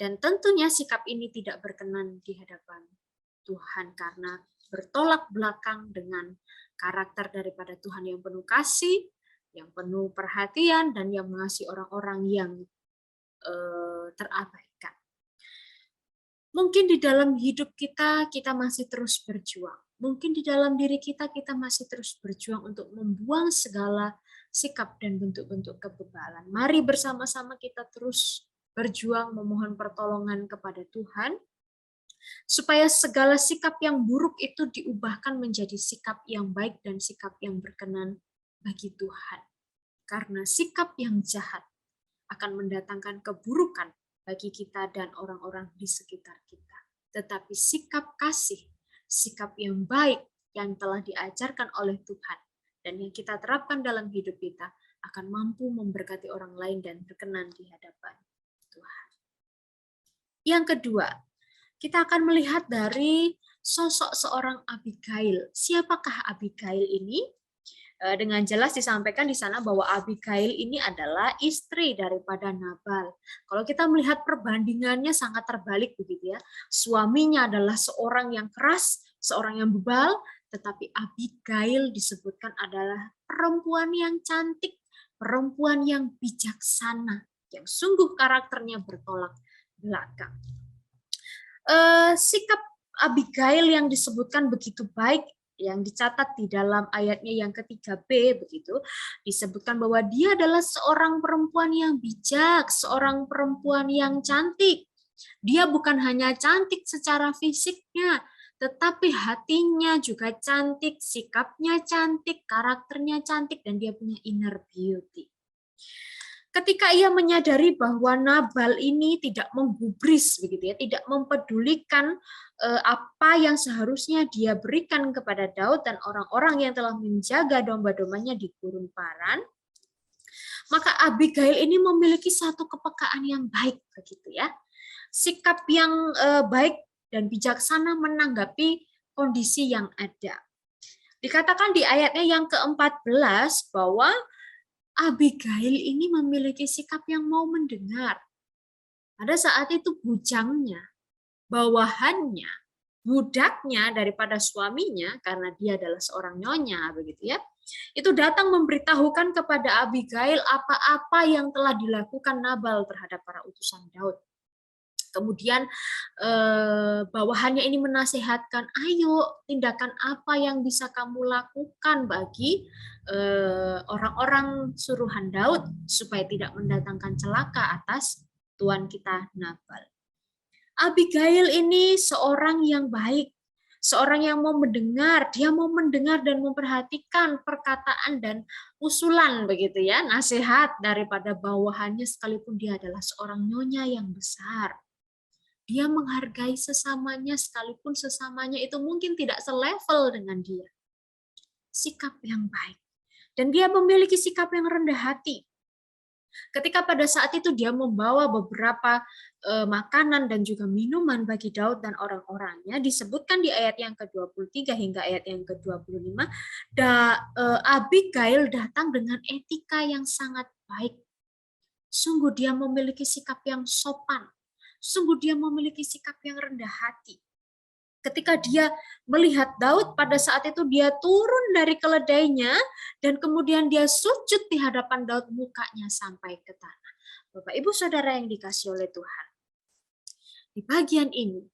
dan tentunya sikap ini tidak berkenan di hadapan Tuhan karena bertolak belakang dengan karakter daripada Tuhan yang penuh kasih, yang penuh perhatian, dan yang mengasihi orang-orang yang terabaikan. Mungkin di dalam hidup kita masih terus berjuang. Mungkin di dalam diri kita masih terus berjuang untuk membuang segala sikap dan bentuk-bentuk kebebalan. Mari bersama-sama kita terus berjuang memohon pertolongan kepada Tuhan, supaya segala sikap yang buruk itu diubahkan menjadi sikap yang baik dan sikap yang berkenan bagi Tuhan. Karena sikap yang jahat akan mendatangkan keburukan bagi kita dan orang-orang di sekitar kita. Tetapi sikap kasih, sikap yang baik yang telah diajarkan oleh Tuhan dan yang kita terapkan dalam hidup kita akan mampu memberkati orang lain dan berkenan di hadapan Tuhan. Yang kedua, kita akan melihat dari sosok seorang Abigail. Siapakah Abigail ini? Dengan jelas disampaikan di sana bahwa Abigail ini adalah istri daripada Nabal. Kalau kita melihat perbandingannya sangat terbalik begitu ya. Suaminya adalah seorang yang keras, seorang yang bebal, tetapi Abigail disebutkan adalah perempuan yang cantik, perempuan yang bijaksana, yang sungguh karakternya bertolak belakang. Sikap Abigail yang disebutkan begitu baik, yang dicatat di dalam ayatnya yang ketiga B begitu, disebutkan bahwa dia adalah seorang perempuan yang bijak, seorang perempuan yang cantik. Dia bukan hanya cantik secara fisiknya, tetapi hatinya juga cantik, sikapnya cantik, karakternya cantik, dan dia punya inner beauty. Ketika ia menyadari bahwa Nabal ini tidak menggubris begitu ya, tidak mempedulikan apa yang seharusnya dia berikan kepada Daud dan orang-orang yang telah menjaga domba-dombanya di gurun Paran, maka Abigail ini memiliki satu kepekaan yang baik begitu ya. Sikap yang baik dan bijaksana menanggapi kondisi yang ada. Dikatakan di ayatnya yang ke-14 bahwa Abigail ini memiliki sikap yang mau mendengar. Pada saat itu bujangnya, bawahannya, budaknya daripada suaminya, karena dia adalah seorang nyonya, begitu ya, itu datang memberitahukan kepada Abigail apa-apa yang telah dilakukan Nabal terhadap para utusan Daud. Kemudian bawahannya ini menasehatkan, ayo tindakan apa yang bisa kamu lakukan bagi orang-orang suruhan Daud supaya tidak mendatangkan celaka atas tuan kita Nabal. Abigail ini seorang yang baik, seorang yang mau mendengar, dia mau mendengar dan memperhatikan perkataan dan usulan begitu ya, nasihat daripada bawahannya sekalipun dia adalah seorang nyonya yang besar. Dia menghargai sesamanya sekalipun sesamanya itu mungkin tidak selevel dengan dia. Sikap yang baik. Dan dia memiliki sikap yang rendah hati. Ketika pada saat itu dia membawa beberapa makanan dan juga minuman bagi Daud dan orang-orangnya, disebutkan di ayat yang ke-23 hingga ayat yang ke-25, Abigail datang dengan etika yang sangat baik. Sungguh dia memiliki sikap yang sopan. Sungguh dia memiliki sikap yang rendah hati. Ketika dia melihat Daud, pada saat itu dia turun dari keledainya dan kemudian dia sujud di hadapan Daud, mukanya sampai ke tanah. Bapak Ibu Saudara yang dikasihi oleh Tuhan. Di bagian ini,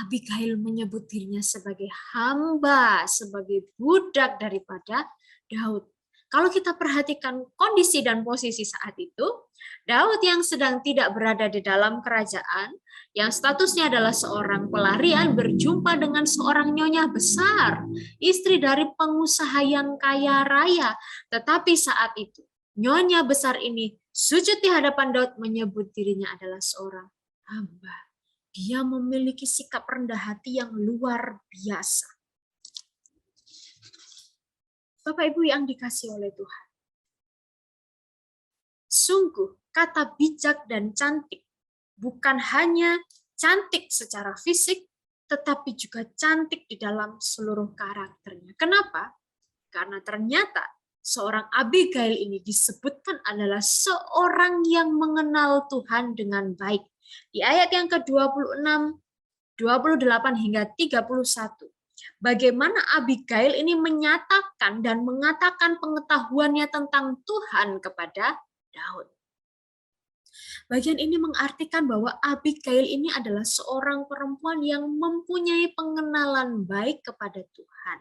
Abigail menyebut dirinya sebagai hamba, sebagai budak daripada Daud. Kalau kita perhatikan kondisi dan posisi saat itu, Daud yang sedang tidak berada di dalam kerajaan, yang statusnya adalah seorang pelarian, berjumpa dengan seorang nyonya besar, istri dari pengusaha yang kaya raya. Tetapi saat itu, nyonya besar ini sujud di hadapan Daud, menyebut dirinya adalah seorang hamba. Dia memiliki sikap rendah hati yang luar biasa. Bapak Ibu yang dikasihi oleh Tuhan, sungguh kata bijak dan cantik bukan hanya cantik secara fisik, tetapi juga cantik di dalam seluruh karakternya. Kenapa? Karena ternyata seorang Abigail ini disebutkan adalah seorang yang mengenal Tuhan dengan baik. Di ayat yang ke-26, 28 hingga 31. Bagaimana Abigail ini menyatakan dan mengatakan pengetahuannya tentang Tuhan kepada Daud. Bagian ini mengartikan bahwa Abigail ini adalah seorang perempuan yang mempunyai pengenalan baik kepada Tuhan.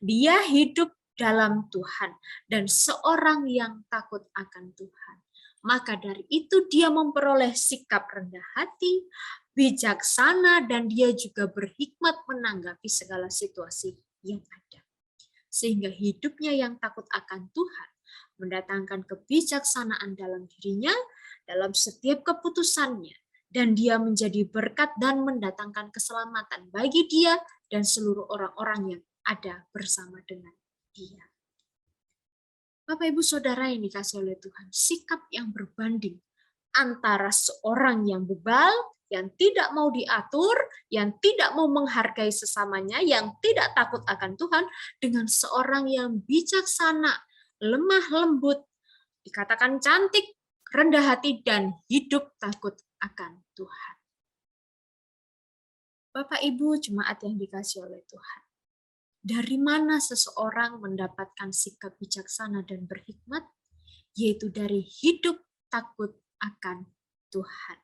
Dia hidup dalam Tuhan dan seorang yang takut akan Tuhan. Maka dari itu dia memperoleh sikap rendah hati, bijaksana, dan dia juga berhikmat menanggapi segala situasi yang ada. Sehingga hidupnya yang takut akan Tuhan mendatangkan kebijaksanaan dalam dirinya, dalam setiap keputusannya, dan dia menjadi berkat dan mendatangkan keselamatan bagi dia dan seluruh orang-orang yang ada bersama dengan dia. Bapak Ibu Saudara yang dikasihi oleh Tuhan, sikap yang berbanding antara seorang yang bebal, yang tidak mau diatur, yang tidak mau menghargai sesamanya, yang tidak takut akan Tuhan, dengan seorang yang bijaksana, lemah lembut, dikatakan cantik, rendah hati, dan hidup takut akan Tuhan. Bapak Ibu jemaat yang dikasihi oleh Tuhan, dari mana seseorang mendapatkan sikap bijaksana dan berhikmat? Yaitu dari hidup takut akan Tuhan.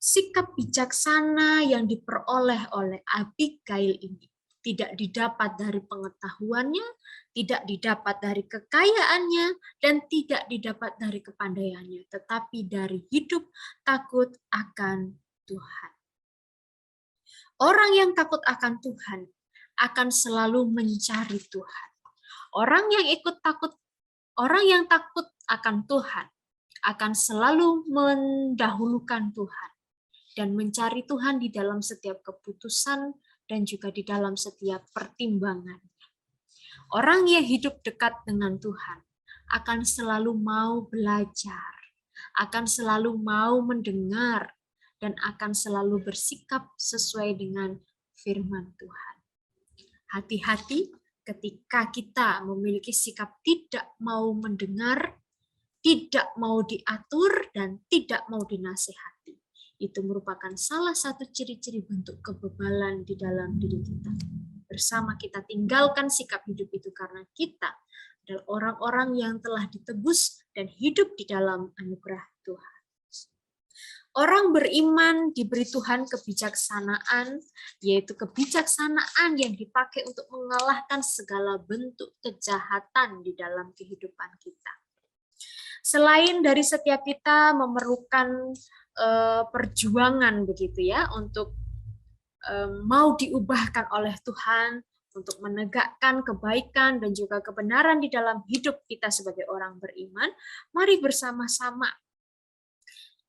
Sikap bijaksana yang diperoleh oleh Abigail ini tidak didapat dari pengetahuannya, tidak didapat dari kekayaannya, dan tidak didapat dari kepandaiannya, tetapi dari hidup takut akan Tuhan. Orang yang takut akan Tuhan akan selalu mencari Tuhan. Orang yang takut akan Tuhan akan selalu mendahulukan Tuhan dan mencari Tuhan di dalam setiap keputusan dan juga di dalam setiap pertimbangan. Orang yang hidup dekat dengan Tuhan akan selalu mau belajar, akan selalu mau mendengar, dan akan selalu bersikap sesuai dengan firman Tuhan. Hati-hati ketika kita memiliki sikap tidak mau mendengar, tidak mau diatur, dan tidak mau dinasihati. Itu merupakan salah satu ciri-ciri bentuk kebebalan di dalam diri kita. Bersama kita tinggalkan sikap hidup itu karena kita adalah orang-orang yang telah ditebus dan hidup di dalam anugerah Tuhan. Orang beriman diberi Tuhan kebijaksanaan, yaitu kebijaksanaan yang dipakai untuk mengalahkan segala bentuk kejahatan di dalam kehidupan kita. Selain dari setiap kita memerlukan perjuangan begitu ya untuk mau diubahkan oleh Tuhan, untuk menegakkan kebaikan dan juga kebenaran di dalam hidup kita sebagai orang beriman, mari bersama-sama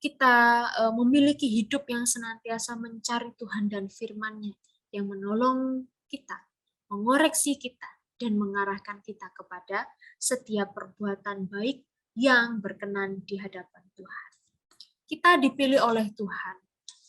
kita memiliki hidup yang senantiasa mencari Tuhan dan firman-Nya yang menolong kita, mengoreksi kita, dan mengarahkan kita kepada setiap perbuatan baik yang berkenan di hadapan Tuhan. Kita dipilih oleh Tuhan,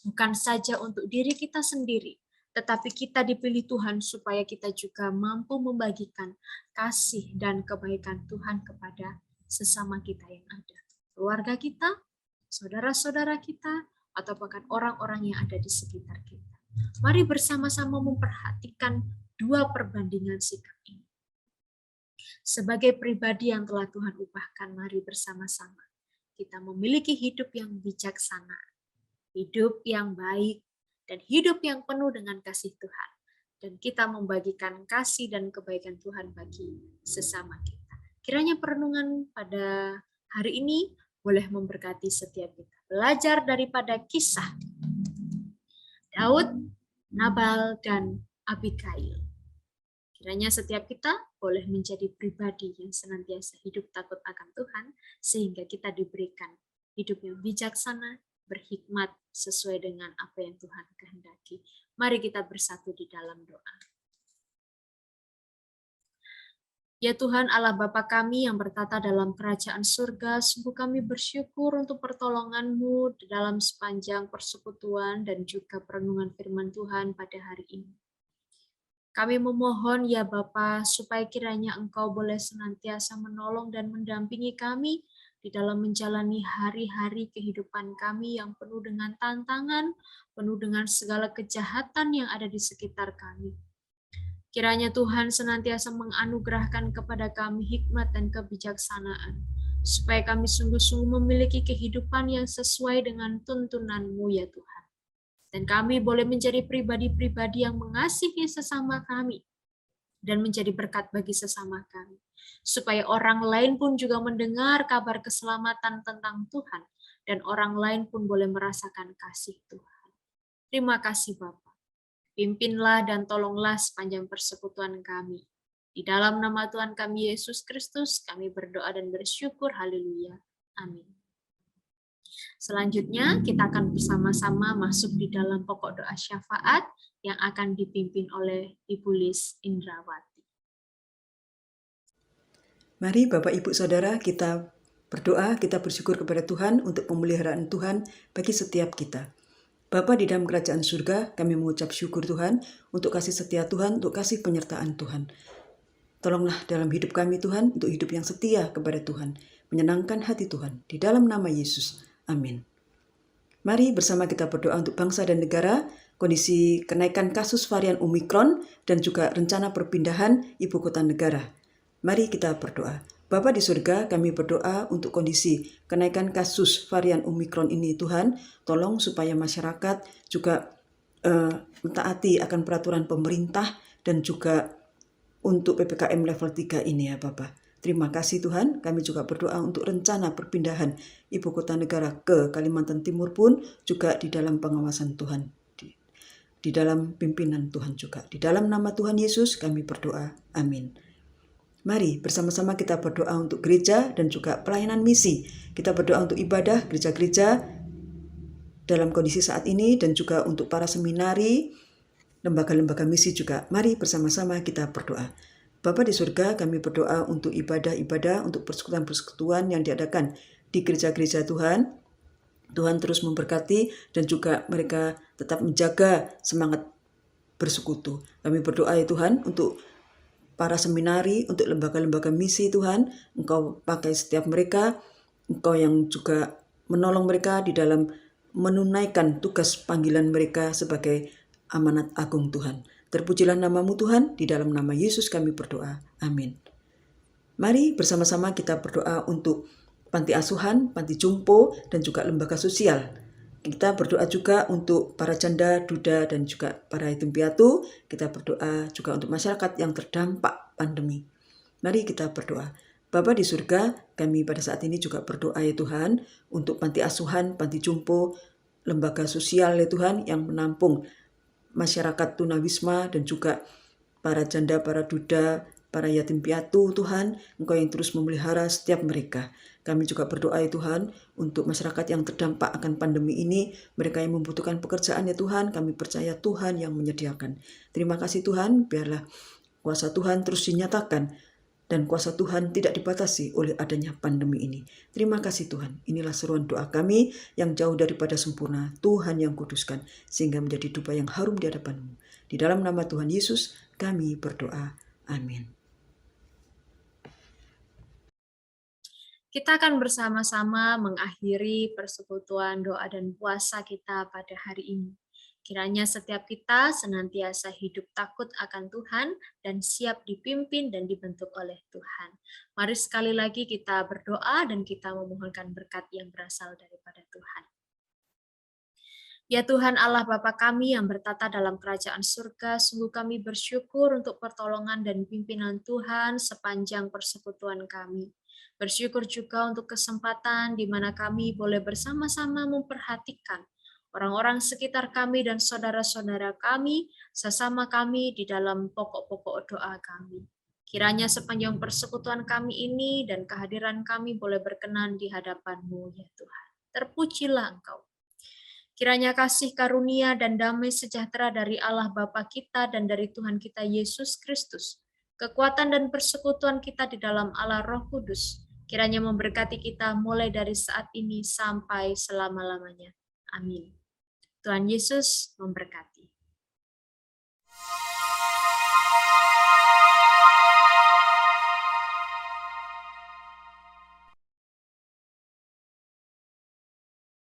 bukan saja untuk diri kita sendiri, tetapi kita dipilih Tuhan supaya kita juga mampu membagikan kasih dan kebaikan Tuhan kepada sesama kita yang ada. Keluarga kita, saudara-saudara kita, atau bahkan orang-orang yang ada di sekitar kita. Mari bersama-sama memperhatikan dua perbandingan sikap ini. Sebagai pribadi yang telah Tuhan ubahkan, mari bersama-sama kita memiliki hidup yang bijaksana, hidup yang baik, dan hidup yang penuh dengan kasih Tuhan. Dan kita membagikan kasih dan kebaikan Tuhan bagi sesama kita. Kiranya perenungan pada hari ini boleh memberkati setiap kita. Belajar daripada kisah Daud, Nabal, dan Abigail. Kiranya setiap kita boleh menjadi pribadi yang senantiasa hidup takut akan Tuhan, sehingga kita diberikan hidup yang bijaksana, berhikmat, sesuai dengan apa yang Tuhan kehendaki. Mari kita bersatu di dalam doa. Ya Tuhan Allah Bapa kami yang bertata dalam kerajaan surga, sungguh kami bersyukur untuk pertolongan-Mu di dalam sepanjang persekutuan dan juga perenungan firman Tuhan pada hari ini. Kami memohon ya Bapa, supaya kiranya Engkau boleh senantiasa menolong dan mendampingi kami di dalam menjalani hari-hari kehidupan kami yang penuh dengan tantangan, penuh dengan segala kejahatan yang ada di sekitar kami. Kiranya Tuhan senantiasa menganugerahkan kepada kami hikmat dan kebijaksanaan, supaya kami sungguh-sungguh memiliki kehidupan yang sesuai dengan tuntunan-Mu ya Tuhan. Dan kami boleh menjadi pribadi-pribadi yang mengasihi sesama kami, dan menjadi berkat bagi sesama kami. Supaya orang lain pun juga mendengar kabar keselamatan tentang Tuhan, dan orang lain pun boleh merasakan kasih Tuhan. Terima kasih Bapa. Pimpinlah dan tolonglah sepanjang persekutuan kami. Di dalam nama Tuhan kami Yesus Kristus, kami berdoa dan bersyukur. Haleluya. Amin. Selanjutnya, kita akan bersama-sama masuk di dalam pokok doa syafaat yang akan dipimpin oleh Ibu Lis Indrawati. Mari Bapak Ibu Saudara kita berdoa, kita bersyukur kepada Tuhan untuk pemeliharaan Tuhan bagi setiap kita. Bapa di dalam kerajaan surga, kami mengucap syukur Tuhan untuk kasih setia Tuhan, untuk kasih penyertaan Tuhan. Tolonglah dalam hidup kami Tuhan, untuk hidup yang setia kepada Tuhan, menyenangkan hati Tuhan. Di dalam nama Yesus, amin. Mari bersama kita berdoa untuk bangsa dan negara, kondisi kenaikan kasus varian Omikron, dan juga rencana perpindahan ibu kota negara. Mari kita berdoa. Bapa di surga, kami berdoa untuk kondisi kenaikan kasus varian Omikron ini Tuhan, tolong supaya masyarakat juga mentaati akan peraturan pemerintah dan juga untuk PPKM level 3 ini ya Bapak. Terima kasih Tuhan, kami juga berdoa untuk rencana perpindahan ibu kota negara ke Kalimantan Timur pun juga di dalam pengawasan Tuhan, di dalam pimpinan Tuhan juga. Di dalam nama Tuhan Yesus kami berdoa, amin. Mari bersama-sama kita berdoa untuk gereja dan juga pelayanan misi. Kita berdoa untuk ibadah gereja-gereja dalam kondisi saat ini dan juga untuk para seminari, lembaga-lembaga misi juga. Mari bersama-sama kita berdoa. Bapa di surga, kami berdoa untuk ibadah-ibadah, untuk persekutuan-persekutuan yang diadakan di gereja-gereja Tuhan. Tuhan terus memberkati dan juga mereka tetap menjaga semangat bersekutu. Kami berdoa ya Tuhan untuk para seminari, untuk lembaga-lembaga misi Tuhan, Engkau pakai setiap mereka, Engkau yang juga menolong mereka di dalam menunaikan tugas panggilan mereka sebagai amanat agung Tuhan. Terpujilah namamu Tuhan, di dalam nama Yesus kami berdoa. Amin. Mari bersama-sama kita berdoa untuk panti asuhan, panti jompo, dan juga lembaga sosial. Kita berdoa juga untuk para janda, duda, dan juga para yatim piatu. Kita berdoa juga untuk masyarakat yang terdampak pandemi. Mari kita berdoa. Bapa di surga, kami pada saat ini juga berdoa ya Tuhan untuk panti asuhan, panti jompo, lembaga sosial ya Tuhan yang menampung masyarakat tunawisma dan juga para janda, para duda, para yatim piatu Tuhan, Engkau yang terus memelihara setiap mereka. Kami juga berdoa ya Tuhan untuk masyarakat yang terdampak akan pandemi ini, mereka yang membutuhkan pekerjaan ya Tuhan, kami percaya Tuhan yang menyediakan. Terima kasih Tuhan, biarlah kuasa Tuhan terus dinyatakan dan kuasa Tuhan tidak dibatasi oleh adanya pandemi ini. Terima kasih Tuhan, inilah seruan doa kami yang jauh daripada sempurna, Tuhan yang kuduskan, sehingga menjadi dupa yang harum di hadapan-Mu. Di dalam nama Tuhan Yesus kami berdoa, amin. Kita akan bersama-sama mengakhiri persekutuan doa dan puasa kita pada hari ini. Kiranya setiap kita senantiasa hidup takut akan Tuhan dan siap dipimpin dan dibentuk oleh Tuhan. Mari sekali lagi kita berdoa dan kita memohonkan berkat yang berasal daripada Tuhan. Ya Tuhan Allah Bapa kami yang bertata dalam kerajaan surga, sungguh kami bersyukur untuk pertolongan dan pimpinan Tuhan sepanjang persekutuan kami. Bersyukur juga untuk kesempatan di mana kami boleh bersama-sama memperhatikan orang-orang sekitar kami dan saudara-saudara kami, sesama kami di dalam pokok-pokok doa kami. Kiranya sepanjang persekutuan kami ini dan kehadiran kami boleh berkenan di hadapan-Mu, ya Tuhan. Terpujilah Engkau. Kiranya kasih karunia dan damai sejahtera dari Allah Bapa kita dan dari Tuhan kita Yesus Kristus, kekuatan dan persekutuan kita di dalam Allah Roh Kudus, kiranya memberkati kita mulai dari saat ini sampai selama-lamanya. Amin. Tuhan Yesus memberkati.